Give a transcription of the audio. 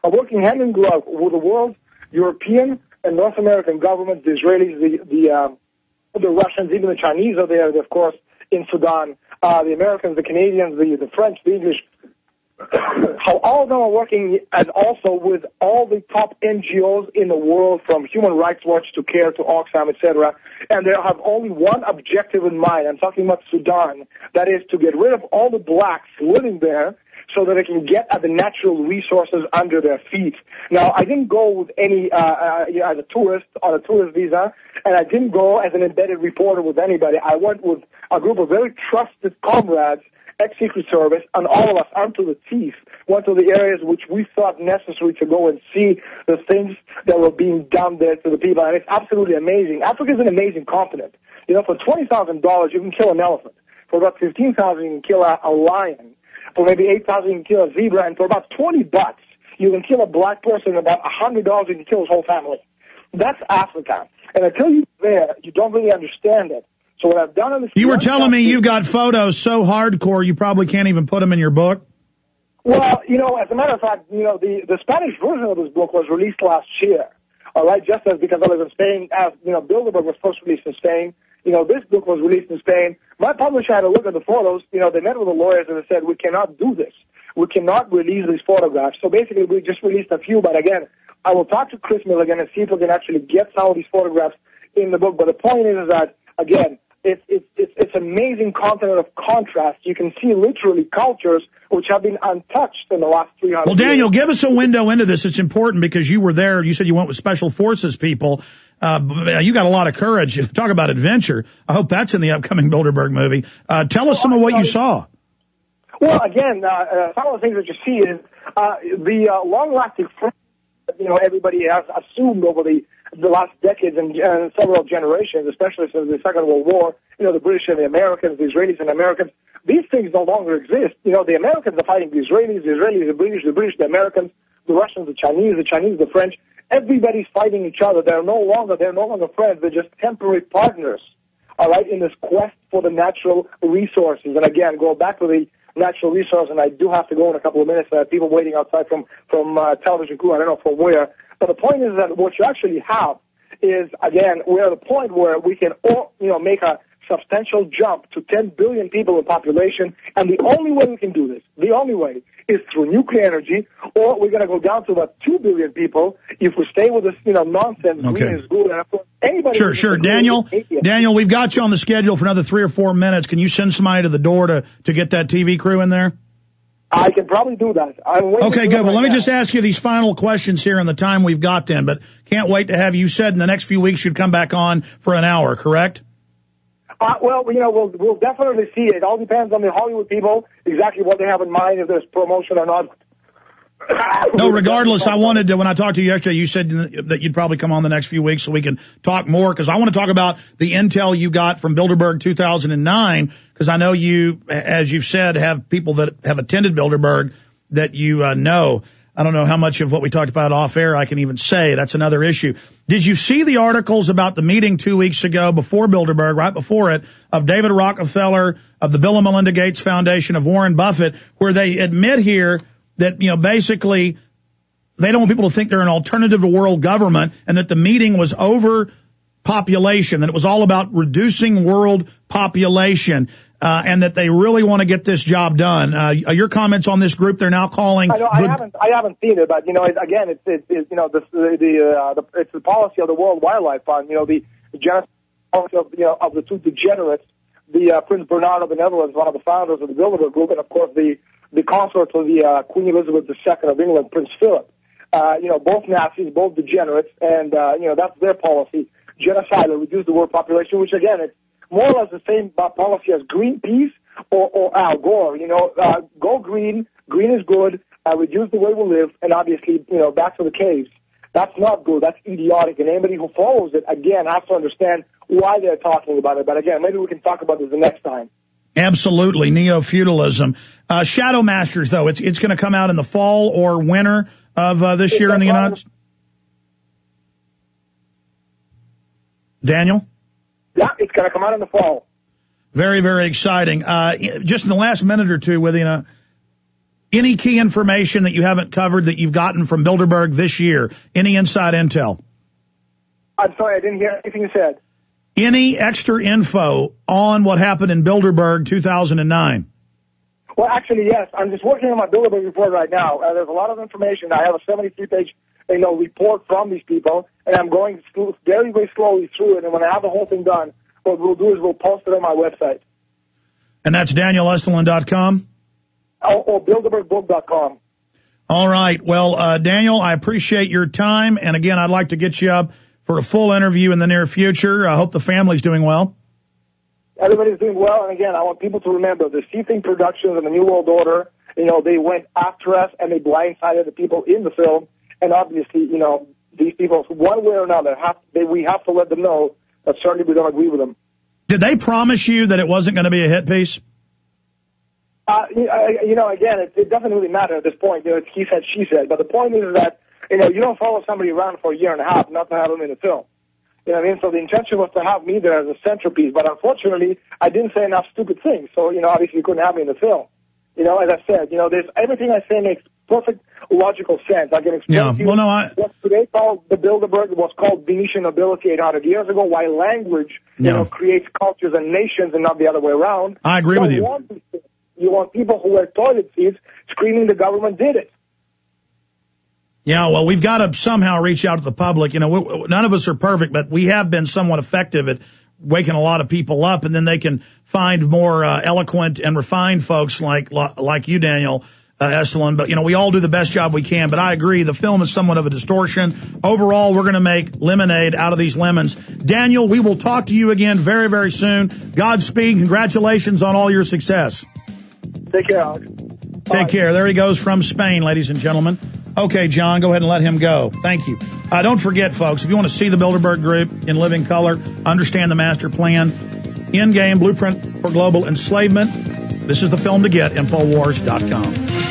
are working hand in glove with the world's European and North American governments, the Israelis, the Russians, even the Chinese are there, of course, in Sudan, the Americans, the Canadians, the French, the English, how all of them are working, and also with all the top NGOs in the world, from Human Rights Watch to CARE to Oxfam, etc. And they have only one objective in mind. I'm talking about Sudan. That is to get rid of all the blacks living there so that they can get at the natural resources under their feet. Now, I didn't go with any, as a tourist, on a tourist visa, and I didn't go as an embedded reporter with anybody. I went with a group of very trusted comrades, ex-Secret Service, and all of us, armed to the teeth, went to the areas which we thought necessary to go and see the things that were being done there to the people. And it's absolutely amazing. Africa is an amazing continent. You know, for $20,000, you can kill an elephant. For about $15,000, you can kill a lion. For maybe $8,000, you can kill a zebra. And for about $20, you can kill a black person. About $100, you can kill his whole family. That's Africa. And until you're there, you don't really understand it. So what I've done in this... You were telling me you've got photos so hardcore you probably can't even put them in your book? Well, you know, as a matter of fact, you know, the Spanish version of this book was released last year, all right, just as because I live in Spain, as, you know, Bilderberg was first released in Spain. You know, this book was released in Spain. My publisher had a look at the photos. You know, they met with the lawyers and they said, we cannot do this. We cannot release these photographs. So basically, we just released a few. But again, I will talk to Chris Milligan and see if we can actually get some of these photographs in the book. But the point is that, again, it's amazing continent of contrast. You can see literally cultures which have been untouched in the last 300 years. Well, Daniel, give us a window into this. It's important because you were there. You said you went with Special Forces people. You got a lot of courage. Talk about adventure. I hope that's in the upcoming Bilderberg movie. Tell us some of what you saw. Well, again, some of the things that you see is the long-lasting friendship that, you know, everybody has assumed over the last decades and several generations, especially since the Second World War, you know, the British and the Americans, the Israelis and the Americans, these things no longer exist. You know, the Americans are fighting the Israelis, the British, the Americans, the Russians, the Chinese, the French. Everybody's fighting each other. They're no longer friends. They're just temporary partners, all right, in this quest for the natural resources. And again, go back to the natural resource, and I do have to go in a couple of minutes. People waiting outside from television crew, I don't know from where. But the point is that what you actually have is, again, we're at a point where we can all, you know, make a substantial jump to 10 billion people in population, and the only way we can do this, the only way, is through nuclear energy, or we're going to go down to about 2 billion people if we stay with this, you know, nonsense. Okay. Green is good. And of course, anybody Sure. Daniel, we've got you on the schedule for another 3 or 4 minutes. Can you send somebody to the door to get that TV crew in there? I can probably do that. Okay, good. Well, let me just ask you these final questions here in the time we've got then, but can't wait to have you said in the next few weeks you'd come back on for an hour, correct? Well, you know, we'll definitely see it. It all depends on the Hollywood people, exactly what they have in mind, if there's promotion or not. No, regardless, I wanted to, when I talked to you yesterday, you said that you'd probably come on the next few weeks so we can talk more, because I want to talk about the intel you got from Bilderberg 2009, because I know you, as you've said, have people that have attended Bilderberg that you know. I don't know how much of what we talked about off air I can even say. That's another issue. Did you see the articles about the meeting 2 weeks ago before Bilderberg, right before it, of David Rockefeller, of the Bill and Melinda Gates Foundation, of Warren Buffett, where they admit here that, you know, basically they don't want people to think they're an alternative to world government, and that the meeting was over population, that it was all about reducing world population, and that they really want to get this job done. Your comments on this group they're now calling? I haven't seen it, but, you know, again, it's you know, it's the policy of the World Wildlife Fund. You know, the genocide policy of, you know, of the two degenerates, the Prince Bernard of the Netherlands, one of the founders of the Bilderberg Group, and of course the consort of the Queen Elizabeth II of England, Prince Philip. You know, both Nazis, both degenerates, and you know, that's their policy. Genocide to reduce the world population, which again, it's more or less the same policy as Greenpeace or Al Gore. You know, go green. Green is good. Reduce the way we live, and obviously, you know, back to the caves. That's not good. That's idiotic. And anybody who follows it, again, has to understand why they're talking about it. But again, maybe we can talk about this the next time. Absolutely, neo-feudalism. Shadow Masters, though, it's going to come out in the fall or winter of this year in the United States. Daniel? Yeah, it's going to come out in the fall. Very, very exciting. Just in the last minute or two with you, Any key information that you haven't covered that you've gotten from Bilderberg this year? Any inside intel? I'm sorry, I didn't hear anything you said. Any extra info on what happened in Bilderberg 2009? Well, actually, yes. I'm just working on my Bilderberg report right now. There's a lot of information. I have a 73-page, report from these people, and I'm going very, very slowly through it. And when I have the whole thing done, what we'll do is we'll post it on my website. And that's DanielEstulin.com? Or BilderbergBook.com. All right. Well, Daniel, I appreciate your time. And again, I'd like to get you up for a full interview in the near future. I hope the family's doing well. Everybody's doing well. And again, I want people to remember the C-Thing Productions and the New World Order, they went after us and they blindsided the people in the film. And obviously, these people, one way or another, we have to let them know that certainly we don't agree with them. Did they promise you that it wasn't going to be a hit piece? Again, it doesn't really matter at this point. It's he said, she said. But the point is that, you don't follow somebody around for a year and a half not to have them in the film. You know what I mean? So the intention was to have me there as a centerpiece. But unfortunately, I didn't say enough stupid things. So, obviously you couldn't have me in the film. As I said, there's everything I say makes perfect logical sense. I can explain to you what today called the Bilderberg was called Venetian nobility 800 years ago, why language, creates cultures and nations and not the other way around. I agree with you. You want people who wear toilet seats screaming the government did it. Yeah, well, we've got to somehow reach out to the public. None of us are perfect, but we have been somewhat effective at waking a lot of people up, and then they can find more eloquent and refined folks like you, Daniel Estulin. But, we all do the best job we can. But I agree, the film is somewhat of a distortion. Overall, we're going to make lemonade out of these lemons. Daniel, we will talk to you again very, very soon. Godspeed. Congratulations on all your success. Take care, Alex. Take care. There he goes from Spain, ladies and gentlemen. Okay, John, go ahead and let him go. Thank you. Don't forget, folks, if you want to see the Bilderberg Group in living color, understand the master plan, Endgame, Blueprint for Global Enslavement, this is the film to get, InfoWars.com.